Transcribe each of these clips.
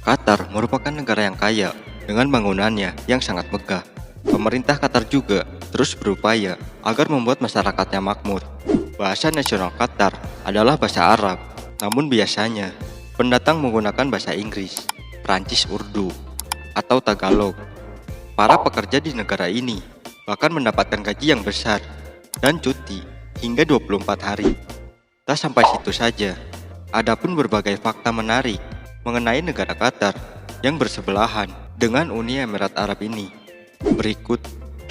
Qatar merupakan negara yang kaya dengan bangunannya yang sangat megah. Pemerintah Qatar juga terus berupaya agar membuat masyarakatnya makmur. Bahasa nasional Qatar adalah bahasa Arab, namun biasanya pendatang menggunakan bahasa Inggris, Prancis Urdu, atau Tagalog. Para pekerja di negara ini bahkan mendapatkan gaji yang besar dan cuti hingga 24 hari. Tak sampai situ saja, ada pun berbagai fakta menarik mengenai negara Qatar yang bersebelahan dengan Uni Emirat Arab ini. Berikut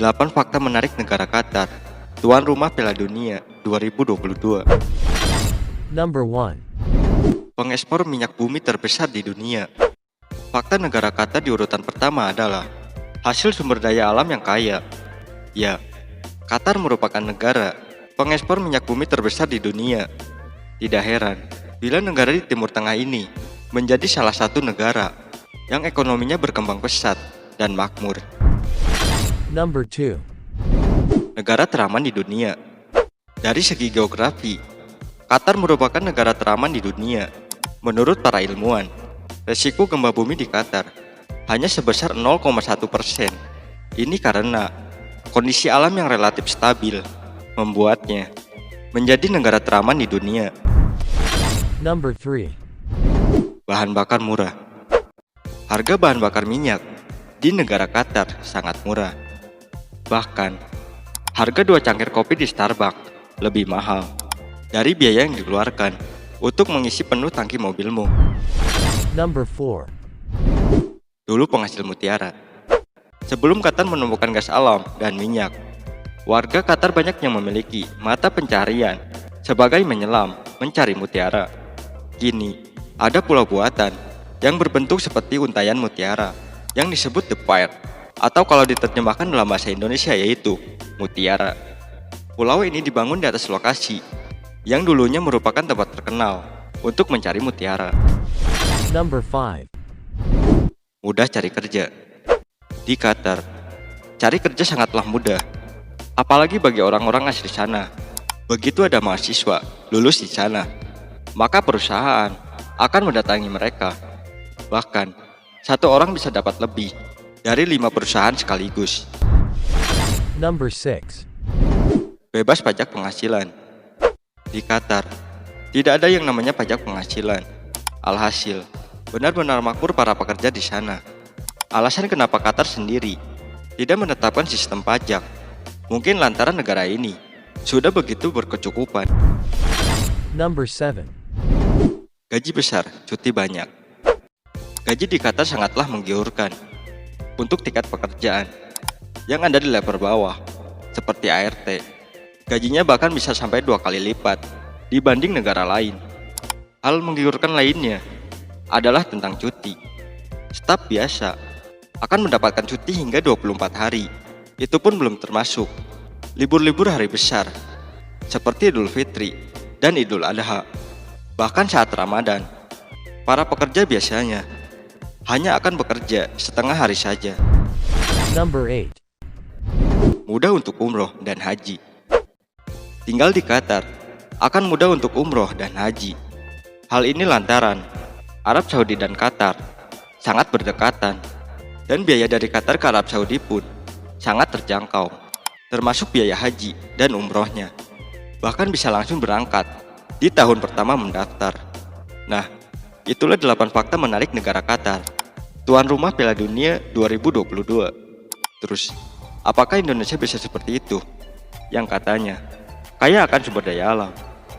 8 fakta menarik negara Qatar, tuan rumah Piala Dunia 2022. Number 1. Pengekspor minyak bumi terbesar di dunia. Fakta negara Qatar di urutan pertama adalah hasil sumber daya alam yang kaya. Ya, Qatar merupakan negara pengekspor minyak bumi terbesar di dunia. Tidak heran bila negara di Timur Tengah ini menjadi salah satu negara yang ekonominya berkembang pesat dan makmur. Number 2. Negara teraman di dunia. Dari segi geografi, Qatar merupakan negara teraman di dunia. Menurut para ilmuwan, resiko gempa bumi di Qatar hanya sebesar 0,1%. Ini karena kondisi alam yang relatif stabil membuatnya menjadi negara teraman di dunia. Number 3. Bahan bakar murah. Harga bahan bakar minyak di negara Qatar sangat murah. Bahkan, harga 2 cangkir kopi di Starbucks lebih mahal dari biaya yang dikeluarkan untuk mengisi penuh tangki mobilmu. Number 4. Dulu penghasil mutiara. Sebelum Qatar menemukan gas alam dan minyak, warga Qatar banyak yang memiliki mata pencarian sebagai menyelam mencari mutiara. Kini, ada pulau buatan yang berbentuk seperti untayan mutiara yang disebut The Pearl, atau kalau diterjemahkan dalam bahasa Indonesia yaitu mutiara. Pulau ini dibangun di atas lokasi yang dulunya merupakan tempat terkenal untuk mencari mutiara. Number 5. Mudah cari kerja. Di Qatar, cari kerja sangatlah mudah, apalagi bagi orang-orang asli sana. Begitu ada mahasiswa lulus di sana, maka perusahaan akan mendatangi mereka. Bahkan, satu orang bisa dapat lebih dari 5 perusahaan sekaligus. Number 6. Bebas pajak penghasilan. Di Qatar, tidak ada yang namanya pajak penghasilan. Alhasil, benar-benar makmur para pekerja di sana. Alasan kenapa Qatar sendiri tidak menetapkan sistem pajak, mungkin lantaran negara ini sudah begitu berkecukupan. Number 7. Gaji besar, cuti banyak. Gaji di Qatar sangatlah menggiurkan. Untuk tingkat pekerjaan yang ada di level bawah, seperti ART, gajinya bahkan bisa sampai 2 kali lipat dibanding negara lain. Hal menggiurkan lainnya adalah tentang cuti. Staf biasa akan mendapatkan cuti hingga 24 hari. Itu pun belum termasuk libur-libur hari besar seperti Idul Fitri dan Idul Adha. Bahkan saat Ramadan, para pekerja biasanya hanya akan bekerja setengah hari saja. Number 8. Mudah untuk umroh dan haji. Tinggal di Qatar akan mudah untuk umroh dan haji. Hal ini lantaran Arab Saudi dan Qatar sangat berdekatan, dan biaya dari Qatar ke Arab Saudi pun sangat terjangkau, termasuk biaya haji dan umrohnya. Bahkan bisa langsung berangkat di tahun pertama mendaftar. Nah, itulah 8 fakta menarik negara Qatar, tuan rumah Piala Dunia 2022. Terus, apakah Indonesia bisa seperti itu? Yang katanya kaya akan sumber daya alam.